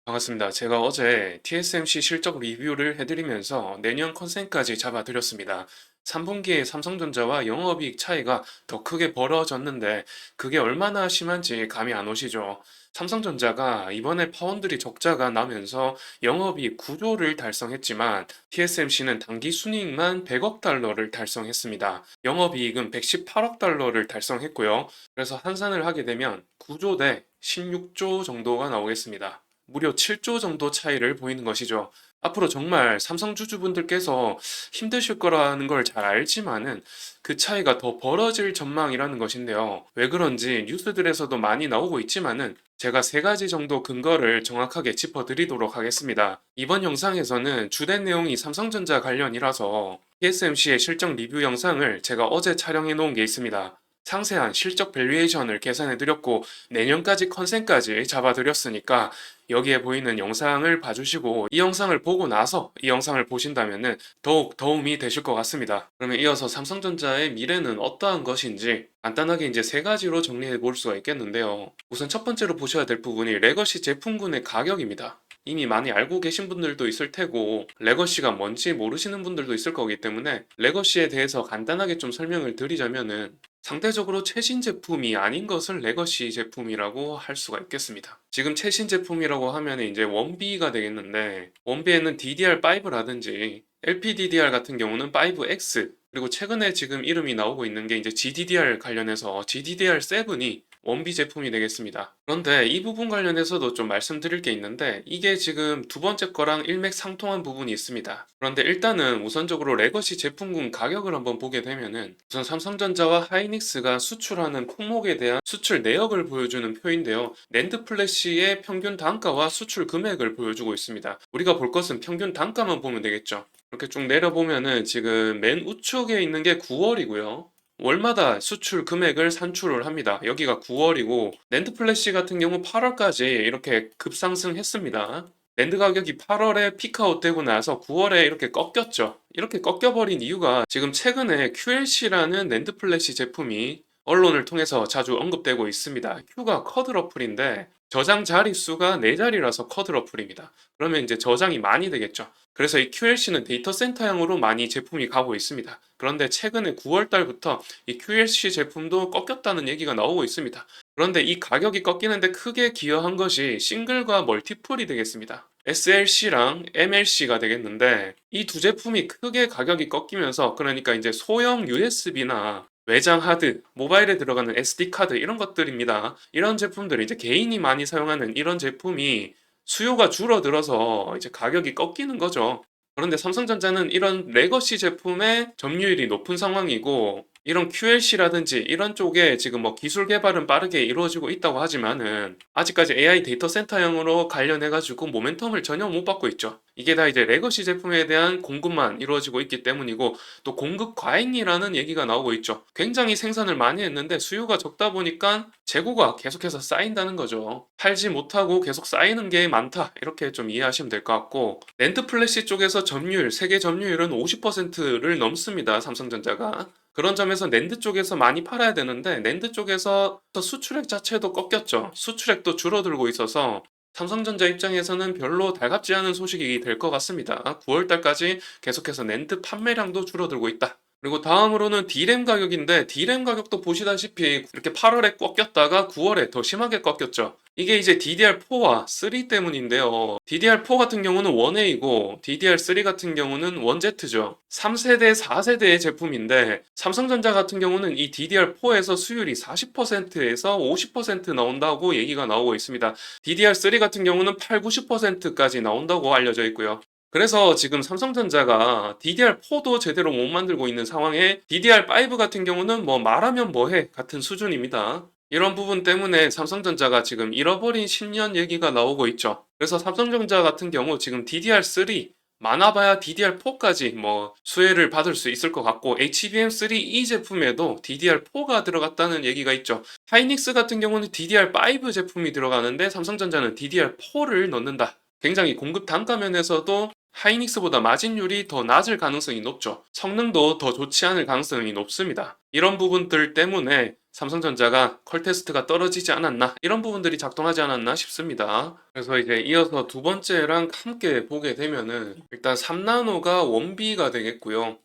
반갑습니다. 제가 어제 TSMC 실적 리뷰를 해드리면서 내년 컨센까지 잡아드렸습니다. 3분기에 삼성전자와 영업이익 차이가 더 크게 벌어졌는데 그게 얼마나 심한지 감이 안 오시죠? 삼성전자가 이번에 파원드리 적자가 나면서 영업이익 9조를 달성했지만 TSMC는 당기 순이익만 100억 달러를 달성했습니다. 영업이익은 118억 달러를 달성했고요. 그래서 환산을 하게 되면 9조 대 16조 정도가 나오겠습니다. 무려 7조 정도 차이를 보이는 것이죠. 앞으로 정말 삼성 주주분들께서 힘드실 거라는 걸 잘 알지만은 그 차이가 더 벌어질 전망이라는 것인데요. 왜 그런지 뉴스들에서도 많이 나오고 있지만은 제가 세 가지 정도 근거를 정확하게 짚어드리도록 하겠습니다. 이번 영상에서는 주된 내용이 삼성전자 관련이라서 TSMC의 실적 리뷰 영상을 제가 어제 촬영해 놓은 게 있습니다. 상세한 실적 밸류에이션을 계산해 드렸고 내년까지 컨센까지 잡아 드렸으니까 여기에 보이는 영상을 봐주시고 이 영상을 보고 나서 이 영상을 보신다면은 더욱 도움이 되실 것 같습니다. 그러면 이어서 삼성전자의 미래는 어떠한 것인지 간단하게 이제 세 가지로 정리해 볼 수가 있겠는데요. 우선 첫 번째로 보셔야 될 부분이 레거시 제품군의 가격입니다. 이미 많이 알고 계신 분들도 있을 테고 레거시가 뭔지 모르시는 분들도 있을 거기 때문에 레거시에 대해서 간단하게 좀 설명을 드리자면은 상대적으로 최신 제품이 아닌 것을 레거시 제품이라고 할 수가 있겠습니다. 지금 최신 제품이라고 하면 이제 원비가 되겠는데 원비에는 DDR5라든지 LPDDR 같은 경우는 5X 그리고 최근에 지금 이름이 나오고 있는 게 이제 GDDR 관련해서 GDDR7이 원비 제품이 되겠습니다. 그런데 이 부분 관련해서도 좀 말씀드릴 게 있는데 이게 지금 두 번째 거랑 일맥상통한 부분이 있습니다. 그런데 일단은 우선적으로 레거시 제품군 가격을 한번 보게 되면은 우선 삼성전자와 하이닉스가 수출하는 품목에 대한 수출 내역을 보여주는 표인데요. 낸드 플래시의 평균 단가와 수출 금액을 보여주고 있습니다. 우리가 볼 것은 평균 단가만 보면 되겠죠. 이렇게 쭉 내려보면은 지금 맨 우측에 있는 게 9월이고요. 월마다 수출 금액을 산출을 합니다. 여기가 9월이고 낸드 플래시 같은 경우 8월까지 이렇게 급상승했습니다. 낸드 가격이 8월에 피크아웃 되고 나서 9월에 이렇게 꺾였죠. 이렇게 꺾여버린 이유가 지금 최근에 QLC라는 낸드 플래시 제품이 언론을 통해서 자주 언급되고 있습니다. Q가 쿼드러플인데 저장 자릿수가 4자리라서 쿼드러플입니다. 그러면 이제 저장이 많이 되겠죠. 그래서 이 QLC는 데이터 센터형으로 많이 제품이 가고 있습니다. 그런데 최근에 9월 달부터 이 QLC 제품도 꺾였다는 얘기가 나오고 있습니다. 그런데 이 가격이 꺾이는데 크게 기여한 것이 싱글과 멀티플이 되겠습니다. SLC랑 MLC가 되겠는데 이 두 제품이 크게 가격이 꺾이면서 그러니까 이제 소형 USB나 외장 하드, 모바일에 들어가는 SD 카드 이런 것들입니다. 이런 제품들이 이제 개인이 많이 사용하는 이런 제품이 수요가 줄어들어서 이제 가격이 꺾이는 거죠. 그런데 삼성전자는 이런 레거시 제품의 점유율이 높은 상황이고 이런 QLC라든지 이런 쪽에 지금 뭐 기술 개발은 빠르게 이루어지고 있다고 하지만은 아직까지 AI 데이터 센터형으로 관련해가지고 모멘텀을 전혀 못 받고 있죠. 이게 다 이제 레거시 제품에 대한 공급만 이루어지고 있기 때문이고 또 공급 과잉이라는 얘기가 나오고 있죠. 굉장히 생산을 많이 했는데 수요가 적다 보니까 재고가 계속해서 쌓인다는 거죠. 팔지 못하고 계속 쌓이는 게 많다. 이렇게 좀 이해하시면 될 것 같고 낸드 플래시 쪽에서 점유율, 세계 점유율은 50%를 넘습니다. 삼성전자가. 그런 점에서 낸드 쪽에서 많이 팔아야 되는데 낸드 쪽에서 수출액 자체도 꺾였죠. 수출액도 줄어들고 있어서 삼성전자 입장에서는 별로 달갑지 않은 소식이 될 것 같습니다. 9월 달까지 계속해서 낸드 판매량도 줄어들고 있다. 그리고 다음으로는 D램 가격인데 D램 가격도 보시다시피 이렇게 8월에 꺾였다가 9월에 더 심하게 꺾였죠. 이게 이제 DDR4와 3 때문인데요. DDR4 같은 경우는 1A고 DDR3 같은 경우는 1Z죠. 3세대, 4세대의 제품인데 삼성전자 같은 경우는 이 DDR4에서 수율이 40%에서 50% 나온다고 얘기가 나오고 있습니다. DDR3 같은 경우는 8, 90%까지 나온다고 알려져 있고요. 그래서 지금 삼성전자가 DDR4도 제대로 못 만들고 있는 상황에 DDR5 같은 경우는 뭐 말하면 뭐해 같은 수준입니다. 이런 부분 때문에 삼성전자가 지금 잃어버린 10년 얘기가 나오고 있죠. 그래서 삼성전자 같은 경우 지금 DDR3 많아봐야 DDR4까지 뭐 수혜를 받을 수 있을 것 같고 HBM3E 제품에도 DDR4가 들어갔다는 얘기가 있죠. 하이닉스 같은 경우는 DDR5 제품이 들어가는데 삼성전자는 DDR4를 넣는다. 굉장히 공급 단가 면에서도 하이닉스보다 마진율이 더 낮을 가능성이 높죠. 성능도 더 좋지 않을 가능성이 높습니다. 이런 부분들 때문에 삼성전자가 퀄 테스트가 떨어지지 않았나 이런 부분들이 작동하지 않았나 싶습니다. 그래서 이제 이어서 두 번째랑 함께 보게 되면은 일단 3나노가 원비가 되겠고요.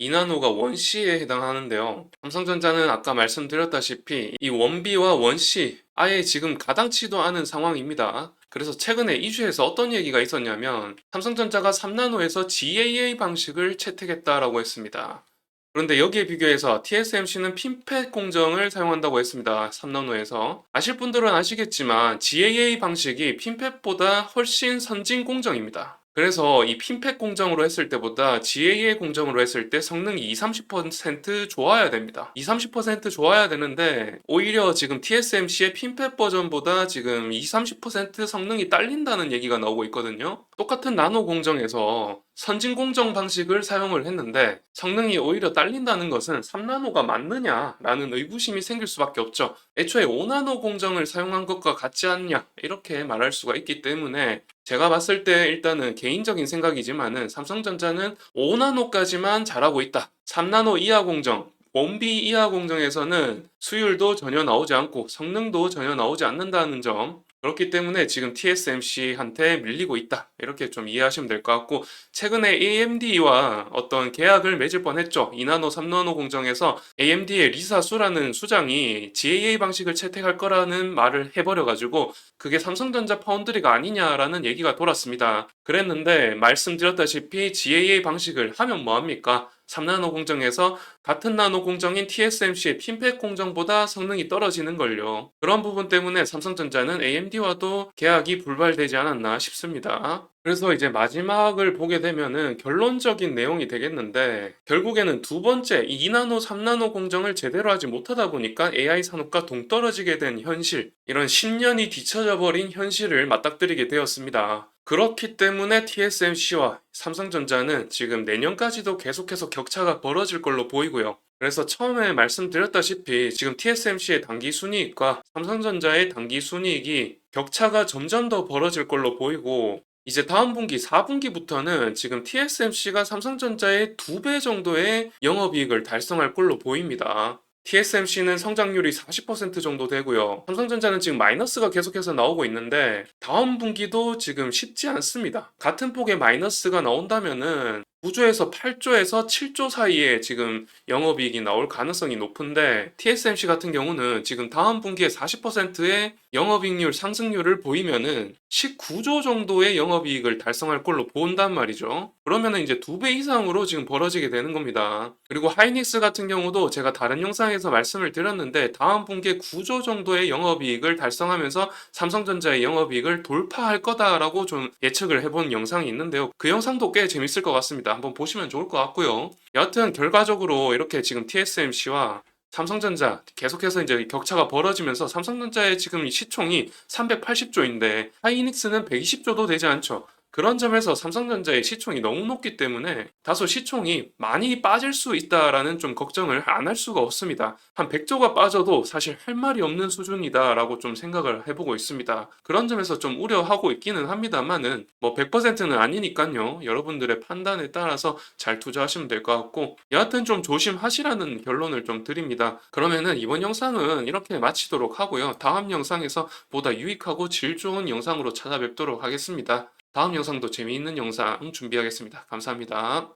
2나노가 원C에 해당하는데요. 삼성전자는 아까 말씀드렸다시피 이 원비와 원C 아예 지금 가당치도 않은 상황입니다. 그래서 최근에 이슈에서 어떤 얘기가 있었냐면 삼성전자가 3나노에서 GAA 방식을 채택했다라고 했습니다. 그런데 여기에 비교해서 TSMC는 핀펫 공정을 사용한다고 했습니다. 3나노에서. 아실 분들은 아시겠지만 GAA 방식이 핀펫보다 훨씬 선진 공정입니다. 그래서 이 핀펫 공정으로 했을 때보다 GAA 공정으로 했을 때 성능이 20-30% 좋아야 됩니다. 20-30% 좋아야 되는데 오히려 지금 TSMC의 핀펫 버전보다 지금 20-30% 성능이 딸린다는 얘기가 나오고 있거든요. 똑같은 나노 공정에서 선진 공정 방식을 사용을 했는데 성능이 오히려 딸린다는 것은 3나노가 맞느냐라는 의구심이 생길 수밖에 없죠. 애초에 5나노 공정을 사용한 것과 같지 않냐 이렇게 말할 수가 있기 때문에 제가 봤을 때 일단은 개인적인 생각이지만은 삼성전자는 5나노까지만 잘하고 있다. 3나노 이하 공정 원비 이하 공정에서는 수율도 전혀 나오지 않고 성능도 전혀 나오지 않는다는 점 그렇기 때문에 지금 TSMC한테 밀리고 있다. 이렇게 좀 이해하시면 될 것 같고 최근에 AMD와 어떤 계약을 맺을 뻔했죠. 2나노, 3나노 공정에서 AMD의 리사 수라는 수장이 GAA 방식을 채택할 거라는 말을 해버려가지고 그게 삼성전자 파운드리가 아니냐라는 얘기가 돌았습니다. 그랬는데 말씀드렸다시피 GAA 방식을 하면 뭐합니까? 3나노 공정에서 같은 나노 공정인 TSMC의 핀펫 공정보다 성능이 떨어지는 걸요. 그런 부분 때문에 삼성전자는 AMD와도 계약이 불발되지 않았나 싶습니다. 그래서 이제 마지막을 보게 되면은 결론적인 내용이 되겠는데 결국에는 두 번째 이 2나노, 3나노 공정을 제대로 하지 못하다 보니까 AI 산업과 동떨어지게 된 현실, 이런 10년이 뒤처져 버린 현실을 맞닥뜨리게 되었습니다. 그렇기 때문에 TSMC와 삼성전자는 지금 내년까지도 계속해서 격차가 벌어질 걸로 보이고요. 그래서 처음에 말씀드렸다시피 지금 TSMC의 당기 순이익과 삼성전자의 당기 순이익이 격차가 점점 더 벌어질 걸로 보이고 이제 다음 분기 4분기부터는 지금 TSMC가 삼성전자의 2배 정도의 영업이익을 달성할 걸로 보입니다. TSMC는 성장률이 40% 정도 되고요. 삼성전자는 지금 마이너스가 계속해서 나오고 있는데 다음 분기도 지금 쉽지 않습니다. 같은 폭의 마이너스가 나온다면은 9조에서 8조에서 7조 사이에 지금 영업이익이 나올 가능성이 높은데 TSMC 같은 경우는 지금 다음 분기에 40%의 영업이익률 상승률을 보이면은 19조 정도의 영업이익을 달성할 걸로 본단 말이죠. 그러면은 이제 2배 이상으로 지금 벌어지게 되는 겁니다. 그리고 하이닉스 같은 경우도 제가 다른 영상에서 말씀을 드렸는데 다음 분기에 9조 정도의 영업이익을 달성하면서 삼성전자의 영업이익을 돌파할 거다라고 좀 예측을 해본 영상이 있는데요. 그 영상도 꽤 재밌을 것 같습니다. 한번 보시면 좋을 것 같고요. 여하튼 결과적으로 이렇게 지금 TSMC와 삼성전자 계속해서 이제 격차가 벌어지면서 삼성전자의 지금 시총이 380조인데 하이닉스는 120조도 되지 않죠. 그런 점에서 삼성전자의 시총이 너무 높기 때문에 다소 시총이 많이 빠질 수 있다라는 좀 걱정을 안 할 수가 없습니다. 한 100조가 빠져도 사실 할 말이 없는 수준이다라고 좀 생각을 해보고 있습니다. 그런 점에서 좀 우려하고 있기는 합니다만은 뭐 100%는 아니니까요. 여러분들의 판단에 따라서 잘 투자하시면 될 것 같고 여하튼 좀 조심하시라는 결론을 좀 드립니다. 그러면은 이번 영상은 이렇게 마치도록 하고요. 다음 영상에서 보다 유익하고 질 좋은 영상으로 찾아뵙도록 하겠습니다. 다음 영상도 재미있는 영상 준비하겠습니다. 감사합니다.